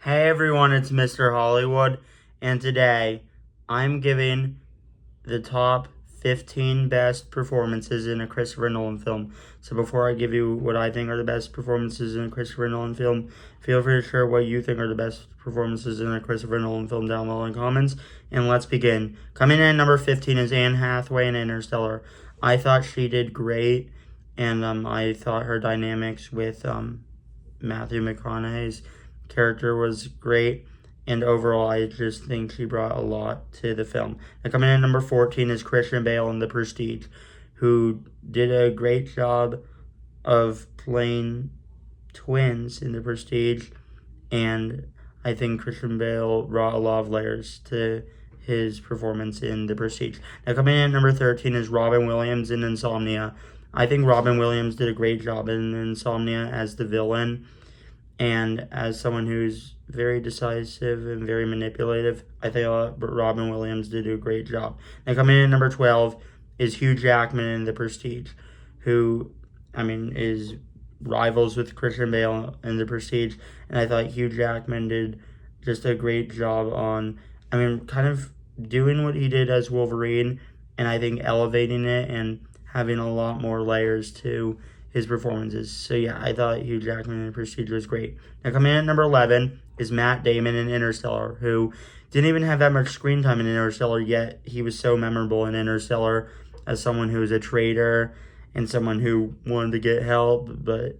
Hey everyone, it's Mr. Hollywood, and today I'm giving the top 15 best performances in a Christopher Nolan film. So before I give you what I think are the best performances in a Christopher Nolan film, feel free to share what you think are the best performances in a Christopher Nolan film down below in the comments, and let's begin. Coming in at number 15 is Anne Hathaway in Interstellar. I thought she did great, and I thought her dynamics with Matthew McConaughey's character was great, and overall I just think she brought a lot to the film. Now coming in at number 14 is Christian Bale in The Prestige, who did a great job of playing twins in The Prestige, and I think Christian Bale brought a lot of layers to his performance in The Prestige. Now coming in at number 13 is Robin Williams in Insomnia. I think Robin Williams did a great job in Insomnia as the villain, and as someone who's very decisive and very manipulative, I think Robin Williams did a great job. Now coming in at number 12 is Hugh Jackman in The Prestige, who, is rivals with Christian Bale in The Prestige, and I thought Hugh Jackman did just a great job on, kind of doing what he did as Wolverine, and I think elevating it and having a lot more layers to his performances. So yeah, I thought Hugh Jackman in Prestige was great. Now coming in at number 11 is Matt Damon in Interstellar, who didn't even have that much screen time in Interstellar, yet he was so memorable in Interstellar as someone who was a traitor and someone who wanted to get help, but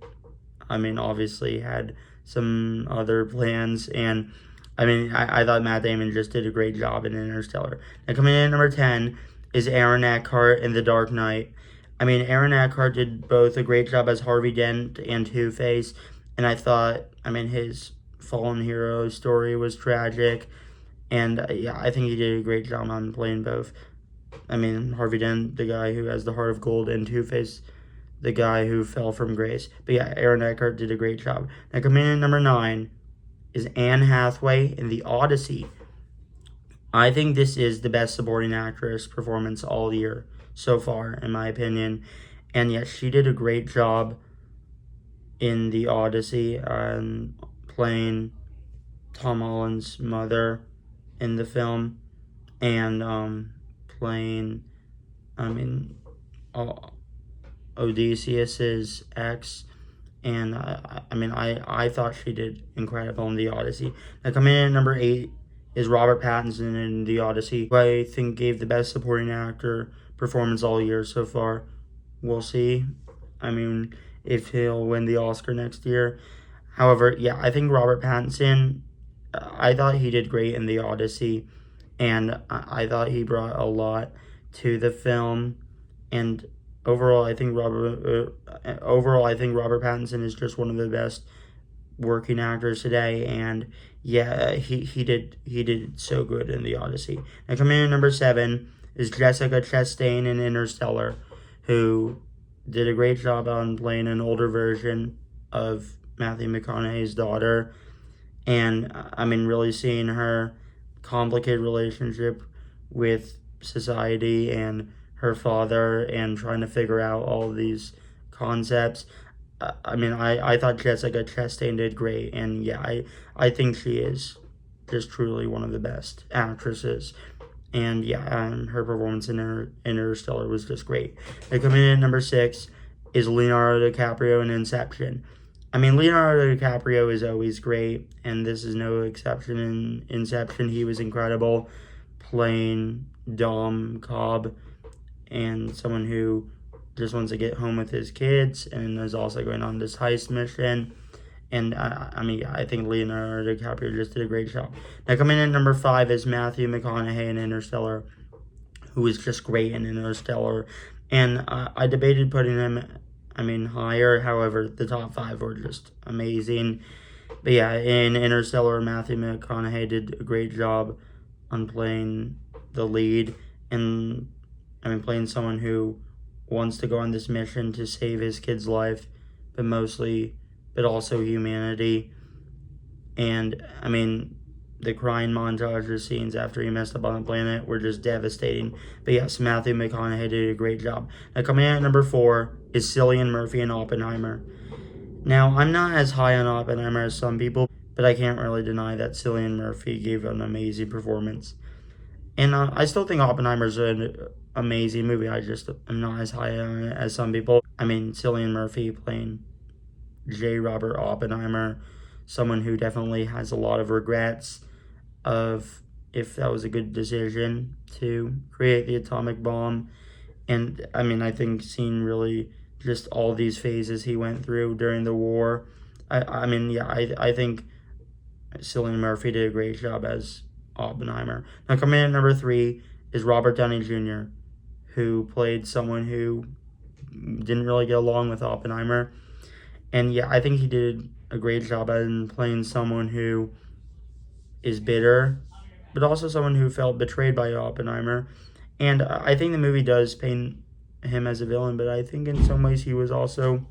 obviously had some other plans. And I thought Matt Damon just did a great job in Interstellar. Now coming in at number 10 is Aaron Eckhart in The Dark Knight. Aaron Eckhart did both a great job as Harvey Dent and Two-Face, and I thought, his fallen hero story was tragic, and I think he did a great job on playing both. Harvey Dent, the guy who has the heart of gold, and Two-Face, the guy who fell from grace. But yeah, Aaron Eckhart did a great job. Now coming in at number 9 is Anne Hathaway in The Odyssey. I think this is the best supporting actress performance all year so far, in my opinion. And yes, she did a great job in The Odyssey, playing Tom Holland's mother in the film, and playing, Odysseus's ex. And I thought she did incredible in The Odyssey. Now coming in at number 8 is Robert Pattinson in The Odyssey, who I think gave the best supporting actor performance all year so far. We'll see. If he'll win the Oscar next year. However, yeah, I think Robert Pattinson, I thought he did great in The Odyssey, and I thought he brought a lot to the film. And overall, I think Robert Pattinson is just one of the best working actors today, and yeah, he did so good in The Odyssey. Now coming in at number 7 is Jessica Chastain in Interstellar, who did a great job on playing an older version of Matthew McConaughey's daughter, and really seeing her complicated relationship with society and her father, and trying to figure out all of these concepts. I thought Jessica Chastain did great, and yeah, I think she is just truly one of the best actresses. And yeah, her performance in Interstellar was just great. And coming in at number 6 is Leonardo DiCaprio in Inception. Leonardo DiCaprio is always great, and this is no exception. In Inception, he was incredible, playing Dom Cobb, and someone who just wants to get home with his kids, and is also going on this heist mission. And I think Leonardo DiCaprio just did a great job. Now coming in at number 5 is Matthew McConaughey in Interstellar, who is just great in Interstellar. And I debated putting him, higher. However, the top 5 were just amazing. But yeah, in Interstellar, Matthew McConaughey did a great job on playing the lead, and playing someone who wants to go on this mission to save his kid's life, but also humanity. And the crying montage scenes after he messed up on the planet were just devastating. But yes, Matthew McConaughey did a great job. Now coming in at number 4 is Cillian Murphy in Oppenheimer. Now, I'm not as high on Oppenheimer as some people, but I can't really deny that Cillian Murphy gave an amazing performance. And I still think Oppenheimer's an amazing movie. I just am not as high on it as some people. I mean, Cillian Murphy playing J. Robert Oppenheimer, someone who definitely has a lot of regrets of if that was a good decision to create the atomic bomb. And I mean, I think seeing really just all these phases he went through during the war. I think Cillian Murphy did a great job as Oppenheimer. Now, coming in at number 3 is Robert Downey Jr., who played someone who didn't really get along with Oppenheimer. And yeah, I think he did a great job in playing someone who is bitter, but also someone who felt betrayed by Oppenheimer. And I think the movie does paint him as a villain, but I think in some ways he was also,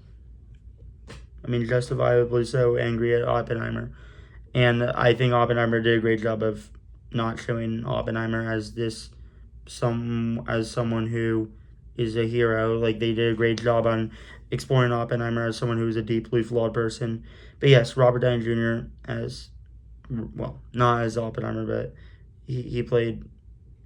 justifiably so, angry at Oppenheimer. And I think Oppenheimer did a great job of not showing Oppenheimer as someone who is a hero. Like, they did a great job on exploring Oppenheimer as someone who is a deeply flawed person. But yes, Robert Downey Jr. as, well, not as Oppenheimer, but he played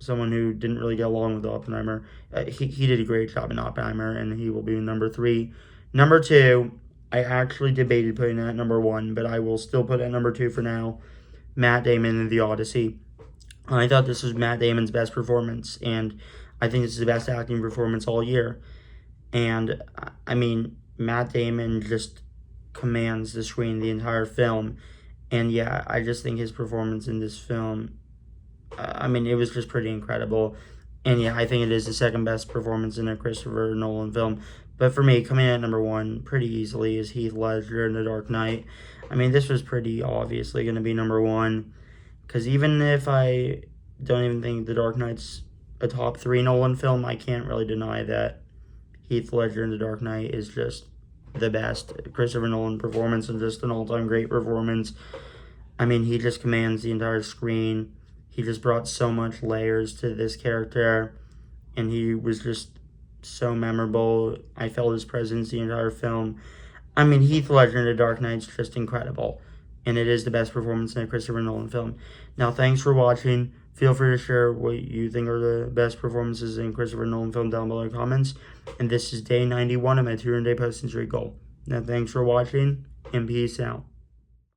someone who didn't really get along with Oppenheimer. He did a great job in Oppenheimer, and he will be number 3. Number 2, I actually debated putting at number 1, but I will still put at number 2 for now, Matt Damon in The Odyssey. I thought this was Matt Damon's best performance, and I think this is the best acting performance all year. And, Matt Damon just commands the screen the entire film. And, yeah, I just think his performance in this film, it was just pretty incredible. And, yeah, I think it is the second best performance in a Christopher Nolan film. But for me, coming in at number 1 pretty easily is Heath Ledger in The Dark Knight. This was pretty obviously going to be number 1. Because even if I don't even think The Dark Knight's a top 3 Nolan film, I can't really deny that Heath Ledger in The Dark Knight is just the best Christopher Nolan performance and just an all-time great performance. He just commands the entire screen. He just brought so much layers to this character, and he was just so memorable. I felt his presence the entire film. Heath Ledger in The Dark Knight's just incredible, and it is the best performance in a Christopher Nolan film. Now, thanks for watching. Feel free to share what you think are the best performances in Christopher Nolan film down below in the comments. And this is day 91 of my 200-day posting streak goal. Now, thanks for watching, and peace out.